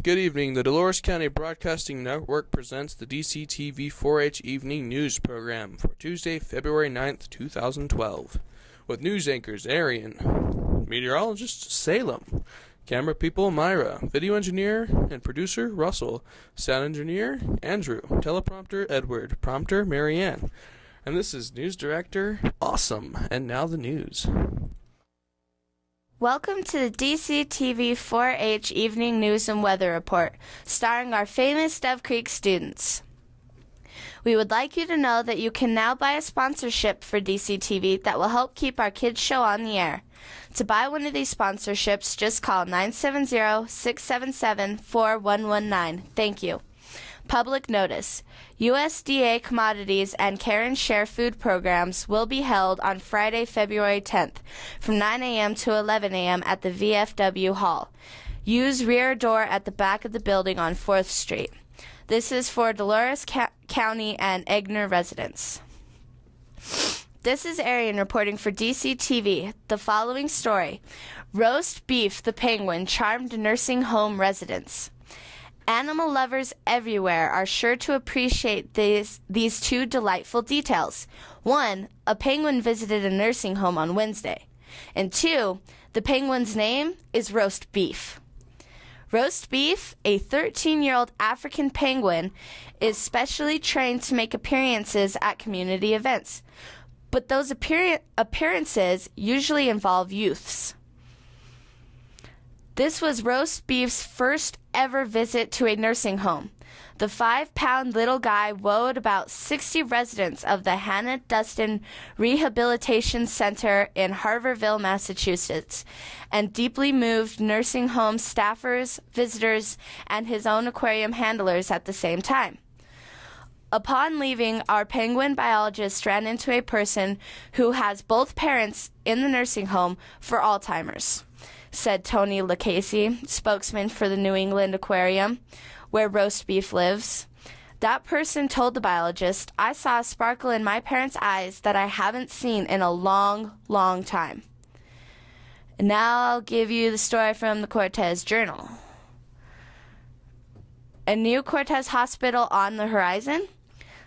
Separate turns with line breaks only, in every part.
Good evening. The Dolores County Broadcasting Network presents the DCTV 4-H Evening News Program for Tuesday, February 9th, 2012. With news anchors Arian, meteorologist Salem, camera people Myra, video engineer and producer Russell, sound engineer Andrew, teleprompter Edward, prompter Marianne, and this is news director Awesome. And now the news.
Welcome to the DCTV 4-H Evening News and Weather Report, starring our famous Dove Creek students. We would like you to know that you can now buy a sponsorship for DCTV that will help keep our kids' show on the air. To buy one of these sponsorships, just call 970-677-4119. Thank you. Public notice. USDA commodities and care and share food programs will be held on Friday, February 10th from 9 a.m. to 11 a.m. at the VFW Hall. Use rear door at the back of the building on 4th Street. This is for Dolores County and Egner residents. This is Arian reporting for DCTV. The following story. Roast beef the penguin charmed nursing home residents. Animal lovers everywhere are sure to appreciate these two delightful details. 1, a penguin visited a nursing home on Wednesday. And 2, the penguin's name is Roast Beef. Roast Beef, a 13-year-old African penguin, is specially trained to make appearances at community events. But those appearances usually involve youths. This was Roast Beef's first ever visit to a nursing home. The 5-pound little guy wowed about 60 residents of the Hannah Dustin Rehabilitation Center in Harborville, Massachusetts, and deeply moved nursing home staffers, visitors, and his own aquarium handlers at the same time. Upon leaving, our penguin biologist ran into a person who has both parents in the nursing home for Alzheimer's, said Tony LaCasey, spokesman for the New England Aquarium, where Roast Beef lives. That person told the biologist, "I saw a sparkle in my parents' eyes that I haven't seen in a long, long time." And now I'll give you the story from the Cortez Journal. A new Cortez hospital on the horizon?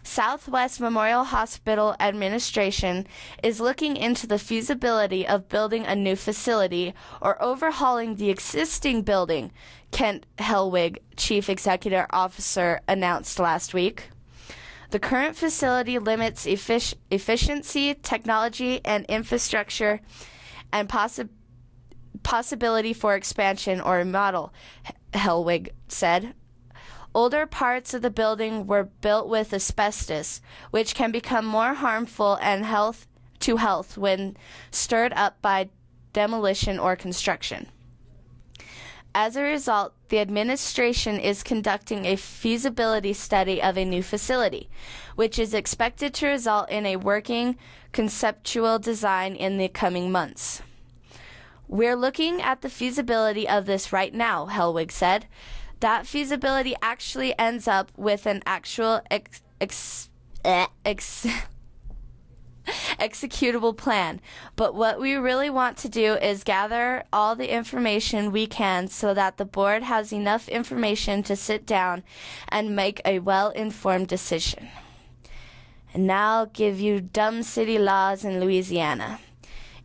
Southwest Memorial Hospital Administration is looking into the feasibility of building a new facility or overhauling the existing building, Kent Helwig, Chief Executive Officer, announced last week. The current facility limits efficiency, technology, and infrastructure, and possibility for expansion or remodel, Helwig said. Older parts of the building were built with asbestos, which can become more harmful and health when stirred up by demolition or construction. As a result, the administration is conducting a feasibility study of a new facility, which is expected to result in a working conceptual design in the coming months. "We're looking at the feasibility of this right now," Helwig said. That feasibility actually ends up with an actual executable plan. But what we really want to do is gather all the information we can so that the board has enough information to sit down and make a well-informed decision. And now I'll give you dumb city laws in Louisiana.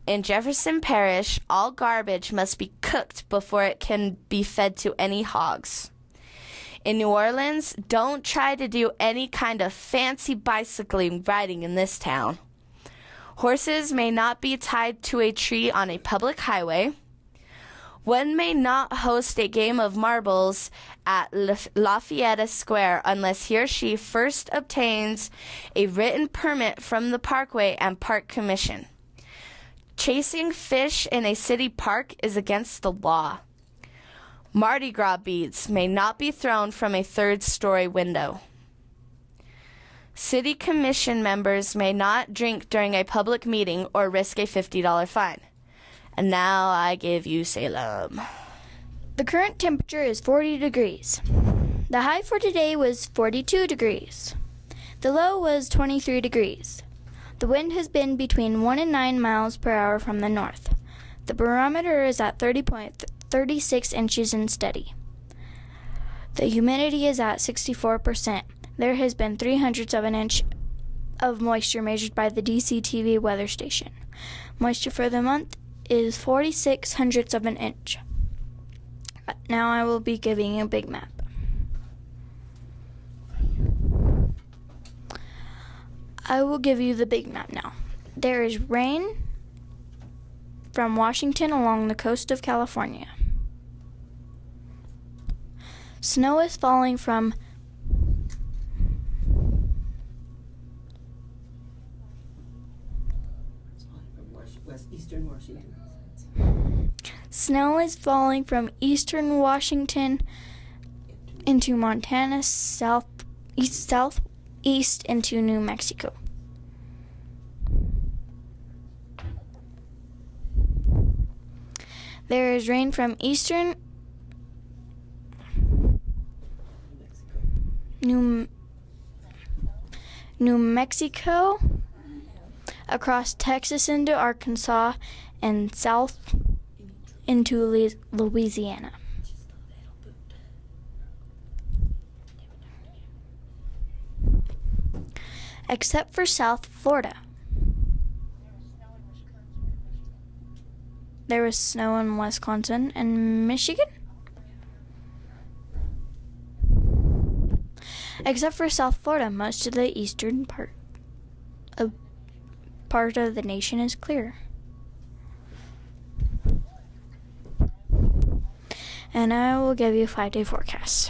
In Jefferson Parish, all garbage must be cooked before it can be fed to any hogs. In New Orleans, don't try to do any kind of fancy bicycling riding in this town. Horses may not be tied to a tree on a public highway. One may not host a game of marbles at Lafayette Square unless he or she first obtains a written permit from the Parkway and Park Commission. Chasing fish in a city park is against the law. Mardi Gras beads may not be thrown from a 3rd-story window. City Commission members may not drink during a public meeting or risk a $50 fine. And now I give you Salem.
The current temperature is 40 degrees. The high for today was 42 degrees. The low was 23 degrees. The wind has been between 1 and 9 miles per hour from the north. The barometer is at 30.36 inches and steady. The humidity is at 64%. There has been 3/100 of an inch of moisture measured by the DCTV weather station. Moisture for the month is 46/100 of an inch. Now I will be giving you a big map. I will give you the big map now. There is rain from Washington along the coast of California. Snow is falling from
Eastern Washington.
Snow is falling from eastern Washington into Montana, southeast into New Mexico. There is rain from eastern New Mexico across Texas into Arkansas and south into Louisiana. Except for South Florida. There was snow in Wisconsin and Michigan. Except for South Florida, most of the eastern part of the nation is clear. And I will give you a 5-day forecast.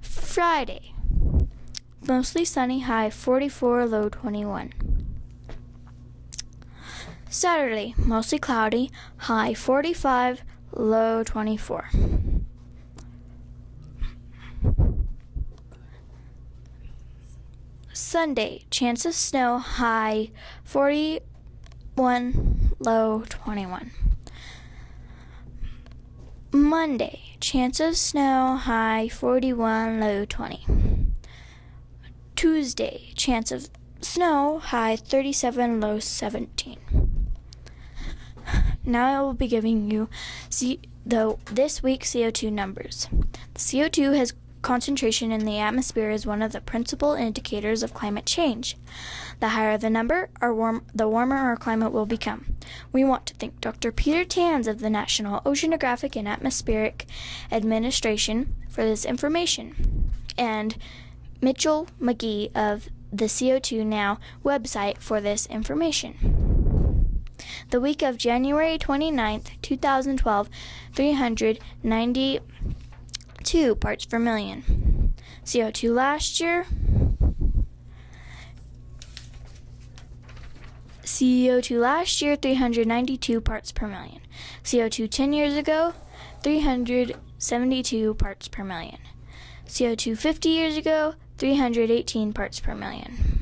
Friday, mostly sunny, high 44, low 21. Saturday, mostly cloudy, high 45, low 24. Sunday, chance of snow, high 41, low 21. Monday, chance of snow, high 41, low 20. Tuesday, chance of snow, high 37, low 17. Now I will be giving you this week's CO2 numbers. The CO2 has concentration in the atmosphere is one of the principal indicators of climate change. The higher the number, the warmer our climate will become. We want to thank Dr. Peter Tans of the National Oceanographic and Atmospheric Administration for this information, and Mitchell McGee of the CO2 Now website for this information. The week of January 29th, 2012, 392 parts per million. CO2 last year, 392 parts per million. CO2 10 years ago, 372 parts per million. CO2 50 years ago, 318 parts per million.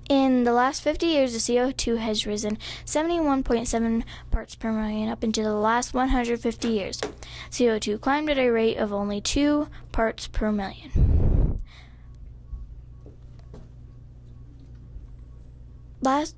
In the last 50 years, the CO2 has risen 71.7 parts per million up into the last 150 years. CO2 climbed at a rate of only 2 parts per million. Last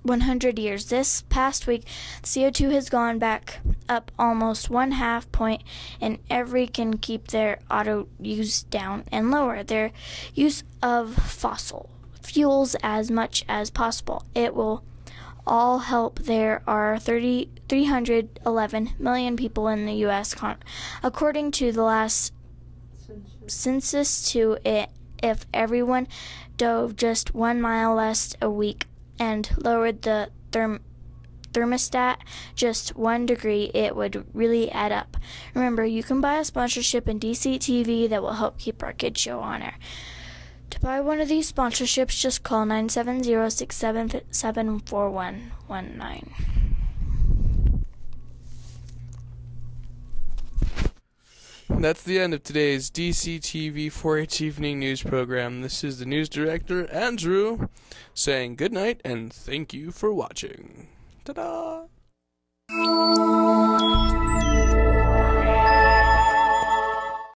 100 years. This past week, CO2 has gone back up almost 1/2 point, and every can keep their auto use down and lower their use of fossil fuels as much as possible. It will all help. There are 311 million people in the U.S. According to the last census, if everyone dove just 1 mile less a week and lowered the thermostat just 1 degree, it would really add up. Remember, you can buy a sponsorship in DCTV that will help keep our kids show on air. To buy one of these sponsorships, just call 970-677-4119.
That's the end of today's DCTV 4-H Evening News Program. This is the news director, Andrew, saying good night and thank you for watching. Ta-da!